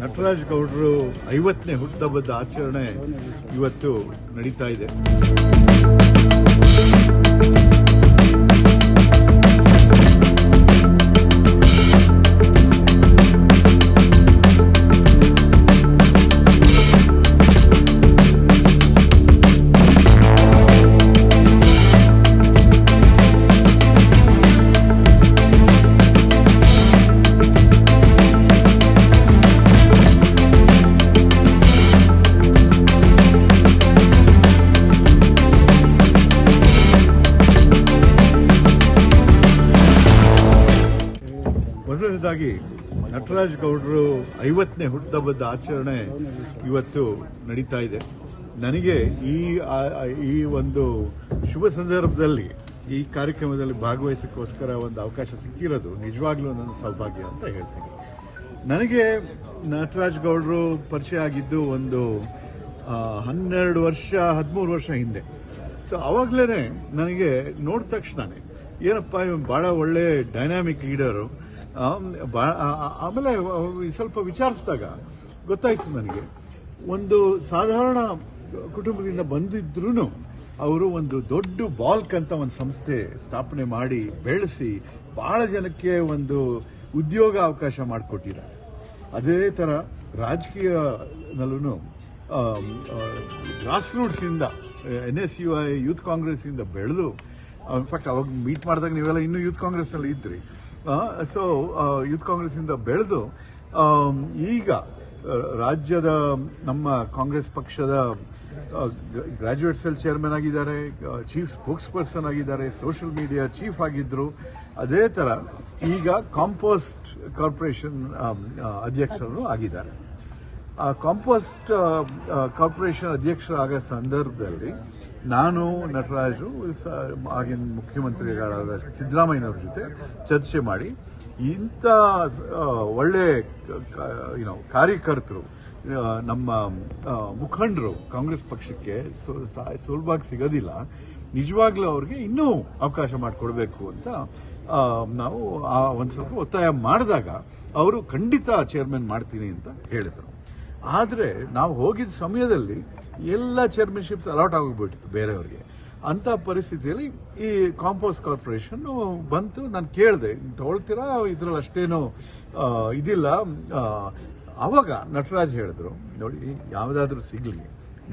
ನಟರಾಜ್ ಗೌಡರು 50ನೇ ಹುಟ್ಟುಹಬ್ಬದ ಆಚರಣೆ ಇವತ್ತು ನಡೀತಾ ಇದೆ. ಮೊದಲನೇದಾಗಿ ನಟರಾಜ್ ಗೌಡರು 50ನೇ ಹುಟ್ಟುಹಬ್ಬದ ಆಚರಣೆ ಇವತ್ತು ನಡೀತಾ ಇದೆ. ನನಗೆ ಈ ಒಂದು ಶುಭ ಸಂದರ್ಭದಲ್ಲಿ ಈ ಕಾರ್ಯಕ್ರಮದಲ್ಲಿ ಭಾಗವಹಿಸೋಕ್ಕೋಸ್ಕರ ಒಂದು ಅವಕಾಶ ಸಿಕ್ಕಿರೋದು ನಿಜವಾಗ್ಲೂ ನನ್ನ ಸೌಭಾಗ್ಯ ಅಂತ ಹೇಳ್ತೀನಿ. ನನಗೆ ನಟರಾಜ್ ಗೌಡರು ಪರಿಚಯ ಆಗಿದ್ದು ಒಂದು 12 ವರ್ಷ 13 ವರ್ಷ ಹಿಂದೆ. ಸೊ ಅವಾಗಲೇ ನನಗೆ ನೋಡಿದ ತಕ್ಷಣನೇ ಏನಪ್ಪ ಇವ್ ಭಾಳ ಒಳ್ಳೆ ಡೈನಾಮಿಕ್ ಲೀಡರು. ಆಮೇಲೆ ಸ್ವಲ್ಪ ವಿಚಾರಿಸಿದಾಗ ಗೊತ್ತಾಯ್ತು ನನಗೆ, ಒಂದು ಸಾಧಾರಣ ಕುಟುಂಬದಿಂದ ಬಂದಿದ್ರೂ ಅವರು ಒಂದು ದೊಡ್ಡ ಬಾಲ್ಕ್ ಅಂತ ಒಂದು ಸಂಸ್ಥೆ ಸ್ಥಾಪನೆ ಮಾಡಿ ಬೆಳೆಸಿ ಬಹಳ ಜನಕ್ಕೆ ಒಂದು ಉದ್ಯೋಗ ಅವಕಾಶ ಮಾಡಿಕೊಟ್ಟಿದ್ದಾರೆ. ಅದೇ ಥರ ರಾಜಕೀಯದಲ್ಲೂ ಗ್ರಾಸ್ ರೂಟ್ಸಿಂದ NSUI ಯೂತ್ ಕಾಂಗ್ರೆಸ್ಸಿಂದ ಬೆಳೆದು, ಇನ್ಫ್ಯಾಕ್ಟ್ ಅವಾಗ ಮೀಟ್ ಮಾಡಿದಾಗ ನೀವೆಲ್ಲ ಇನ್ನೂ ಯೂತ್ ಕಾಂಗ್ರೆಸ್ನಲ್ಲಿ ಇದ್ರಿ. ಸೊ ಯೂತ್ ಕಾಂಗ್ರೆಸ್ಸಿಂದ ಬೆಳೆದು ಈಗ ರಾಜ್ಯದ ನಮ್ಮ ಕಾಂಗ್ರೆಸ್ ಪಕ್ಷದ ಗ್ರಾಜ್ಯುಯೇಟ್ ಸೆಲ್ ಚೇರ್ಮನ್ ಆಗಿದ್ದಾರೆ, ಚೀಫ್ ಸ್ಪೋಕ್ಸ್ ಪರ್ಸನ್ ಆಗಿದ್ದಾರೆ, ಸೋಷಿಯಲ್ ಮೀಡಿಯಾ ಚೀಫ್ ಆಗಿದ್ದರು. ಅದೇ ಥರ ಈಗ ಕಾಂಪೋಸ್ಟ್ ಕಾರ್ಪೊರೇಷನ್ ಅಧ್ಯಕ್ಷರು ಆಗಿದ್ದಾರೆ. ಕಾಂಪೋಸ್ಟ್ ಕಾರ್ಪೊರೇಷನ್ ಅಧ್ಯಕ್ಷರಾಗೋ ಸಂದರ್ಭದಲ್ಲಿ ನಾನು ನಟರಾಜು ಆಗಿನ ಮುಖ್ಯಮಂತ್ರಿಗಳಾದ ಸಿದ್ದರಾಮಯ್ಯನವ್ರ ಜೊತೆ ಚರ್ಚೆ ಮಾಡಿ ಇಂಥ ಒಳ್ಳೆ ಕಾರ್ಯಕರ್ತರು ನಮ್ಮ ಮುಖಂಡರು ಕಾಂಗ್ರೆಸ್ ಪಕ್ಷಕ್ಕೆ ಸುಲಭವಾಗಿ ಸಿಗೋದಿಲ್ಲ, ನಿಜವಾಗ್ಲೂ ಅವ್ರಿಗೆ ಇನ್ನೂ ಅವಕಾಶ ಮಾಡಿಕೊಡ್ಬೇಕು ಅಂತ ನಾವು ಒಂದು ಸ್ವಲ್ಪ ಒತ್ತಾಯ ಮಾಡಿದಾಗ ಅವರು ಖಂಡಿತ ಚೇರ್ಮನ್ ಮಾಡ್ತೀನಿ ಅಂತ ಹೇಳಿದರು. ಆದರೆ ನಾವು ಹೋಗಿದ್ದ ಸಮಯದಲ್ಲಿ ಎಲ್ಲ ಚೇರ್ಮನ್ಶಿಪ್ಸ್ ಅಲಾಟ್ ಆಗೋಗ್ಬಿಟ್ಟಿತ್ತು ಬೇರೆಯವ್ರಿಗೆ. ಅಂಥ ಪರಿಸ್ಥಿತಿಯಲ್ಲಿ ಈ ಕಾಂಪೋಸ್ಟ್ ಕಾರ್ಪೊರೇಷನ್ ಬಂತು. ನಾನು ಕೇಳಿದೆ, ತಗೊಳ್ತೀರಾ, ಇದರಲ್ಲಿ ಅಷ್ಟೇನು ಇದಿಲ್ಲ. ಆವಾಗ ನಟರಾಜ್ ಹೇಳಿದ್ರು, ನೋಡಿ ಯಾವುದಾದ್ರೂ ಸಿಗಲಿ,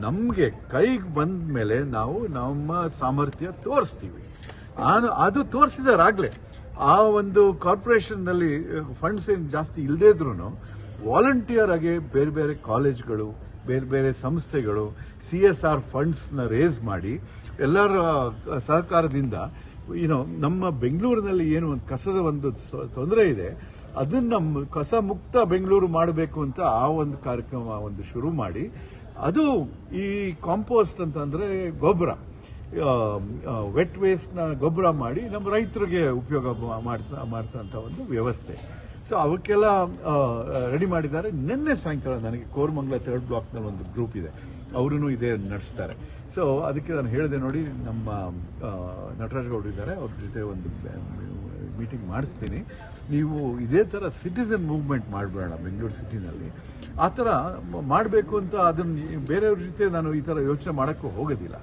ನಮಗೆ ಕೈಗೆ ಬಂದ ಮೇಲೆ ನಾವು ನಮ್ಮ ಸಾಮರ್ಥ್ಯ ತೋರಿಸ್ತೀವಿ. ಅದು ತೋರಿಸಿದಾರಾಗಲೇ ಆ ಒಂದು ಕಾರ್ಪೊರೇಷನ್ನಲ್ಲಿ ಫಂಡ್ಸ್ ಏನು ಜಾಸ್ತಿ ಇಲ್ಲದೇ ಇದ್ರೂ ವಾಲಂಟಿಯರ್ ಆಗಿ ಬೇರೆ ಬೇರೆ ಕಾಲೇಜ್ಗಳು, ಬೇರೆ ಬೇರೆ ಸಂಸ್ಥೆಗಳು CSR ಫಂಡ್ಸ್ನ ರೇಸ್ ಮಾಡಿ ಎಲ್ಲರ ಸಹಕಾರದಿಂದ ನಮ್ಮ ಬೆಂಗಳೂರಿನಲ್ಲಿ ಏನು ಒಂದು ಕಸದ ಒಂದು ತೊಂದರೆ ಇದೆ, ಅದನ್ನು ನಮ್ಮ ಕಸ ಮುಕ್ತ ಬೆಂಗಳೂರು ಮಾಡಬೇಕು ಅಂತ ಆ ಒಂದು ಕಾರ್ಯಕ್ರಮ ಒಂದು ಶುರು ಮಾಡಿ, ಅದು ಈ ಕಾಂಪೋಸ್ಟ್ ಅಂತಂದರೆ ಗೊಬ್ಬರ, ವೆಟ್ ವೇಸ್ಟ್ನ ಗೊಬ್ಬರ ಮಾಡಿ ನಮ್ಮ ರೈತರಿಗೆ ಉಪಯೋಗ ಮಾಡಿಸೋಂಥ ಒಂದು ವ್ಯವಸ್ಥೆ. ಸೊ ಅವಕ್ಕೆಲ್ಲ ರೆಡಿ ಮಾಡಿದ್ದಾರೆ. ನಿನ್ನೆ ಸಾಯಂಕಾಲ ನನಗೆ ಕೋರಮಂಗಲ 3rd ಬ್ಲಾಕ್ನಲ್ಲಿ ಒಂದು ಗ್ರೂಪ್ ಇದೆ, ಅವರು ಇದೇ ನಡೆಸ್ತಾರೆ. ಸೊ ಅದಕ್ಕೆ ನಾನು ಹೇಳಿದೆ, ನೋಡಿ ನಮ್ಮ ನಟರಾಜ್ ಗೌಡ್ರು ಇದ್ದಾರೆ, ಅವ್ರ ಜೊತೆ ಒಂದು ಮೀಟಿಂಗ್ ಮಾಡಿಸ್ತೀನಿ, ನೀವು ಇದೇ ಥರ ಸಿಟಿಸನ್ ಮೂವ್ಮೆಂಟ್ ಮಾಡಬೇಡ ಬೆಂಗಳೂರು ಸಿಟಿನಲ್ಲಿ, ಆ ಥರ ಮಾಡಬೇಕು ಅಂತ ಅದನ್ನು ಬೇರೆಯವ್ರ ಜೊತೆ ನಾನು ಈ ಥರ ಯೋಚನೆ ಮಾಡೋಕ್ಕೂ ಹೋಗೋದಿಲ್ಲ.